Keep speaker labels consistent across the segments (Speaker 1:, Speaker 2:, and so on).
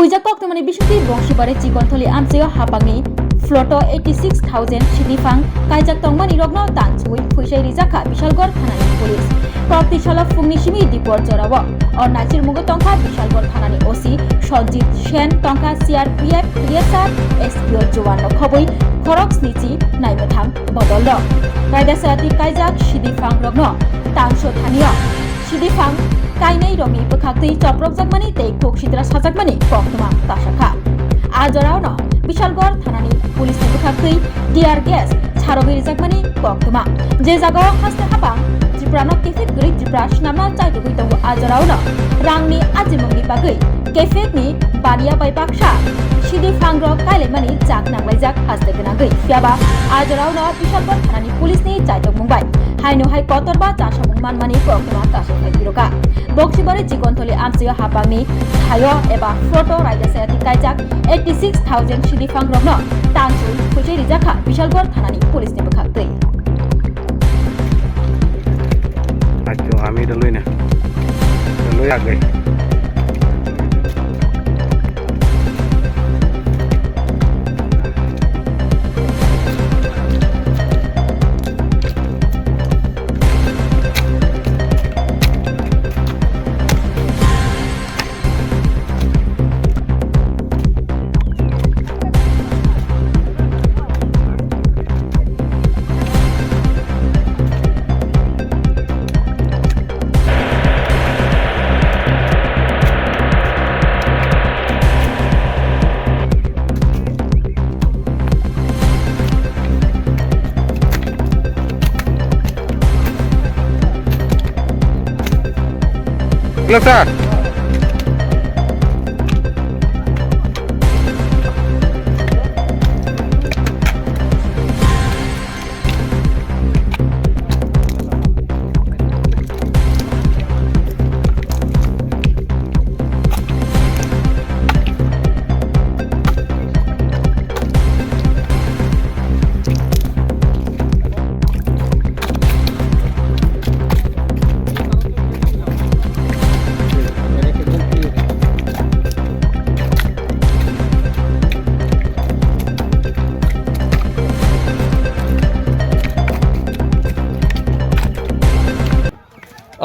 Speaker 1: Huijak kok temani bisuti bongshibare Chikontholi amseo hapangni Floto 86,000 sidifang kaijak tongmani rogno tangsui huisai rijaka Bishalgor thanani police Praktishala fungni simi dipor jorawo Ornachir mugo tongka Bishalgor thanani OC Sojit Shen tongka CRPF TSR SPO Jowano khoboi Khorok snichi naimatham bodollo Kaidasati kaijak sidifang rogno tangso thaniyo sidifang kainai romi bukhaktui choprokjakmani tei koksidra sajakmani koktuma tasakha Ajorauno Bishalgor thanani pulisni bukhaktui tear gas charogoi rijakmani koktuma je jagao haste habang Triprano kefet guri Tripra shnamna chaitugui tongo Ajorauno rangni ajimongni bagui kefetni baniya bai baksa Sidi fangrok kailemani jak nanglaijak haste gonagui fiaba Ajorauno Bishalgor thanani pulisni chaitok mungbai haino hai kotorba chasamung manmani koktuma tasakha biroka Bokshibare Chikontholi amseo hapangni thayo eba Floto raidasayati kaijak 86,000 sidifang rogno tangsui huisai rijaka Bishalgor thanani pulisni bukhaktui
Speaker 2: Acho ami dalui na dalui agai Sir.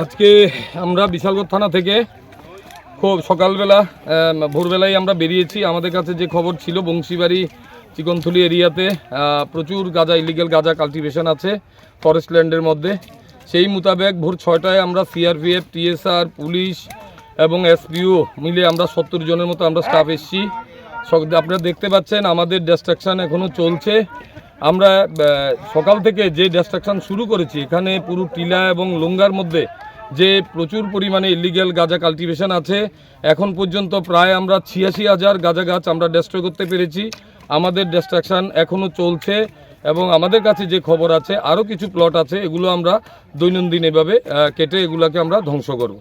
Speaker 2: আজকে আমরা বিশালগড় থানা থেকে খুব সকালবেলা ভোরবেলায় আমরা বেরিয়েছি আমাদের কাছে যে খবর ছিল বংশীবাড়ি চিকনথলি এরিয়াতে প্রচুর গাঁজা ইলিগাল গাঁজা কাল্টিভেশন আছে ফরেস্ট ল্যান্ডের মধ্যে সেই মোতাবেক ভোর 6টায় আমরা সিআরপিএফ টিএসআর পুলিশ এবং এসপিও মিলে আমরা 70 জনের মতো আমরা স্টাফ এসেছি আপনারা দেখতে পাচ্ছেন আমাদের ডিস্ট্রাকশন এখনও চলছে আমরা সকাল থেকে যে ডিস্ট্রাকশন শুরু করেছি এখানে পুরো টিলা এবং লুঙ্গার মধ্যে যে প্রচুর পরিমাণে ইলিগাল গাঁজা কাল্টিভেশন আছে এখন পর্যন্ত প্রায় আমরা 86,000 গাঁজা গাছ আমরা ডেস্ট্রয় করতে পেরেছি আমাদের ডিস্ট্রাকশন এখনও চলছে এবং আমাদের কাছে যে খবর আছে আরও কিছু প্লট আছে এগুলো আমরা দৈনন্দিন এভাবে কেটে এগুলোকে আমরা ধ্বংস করব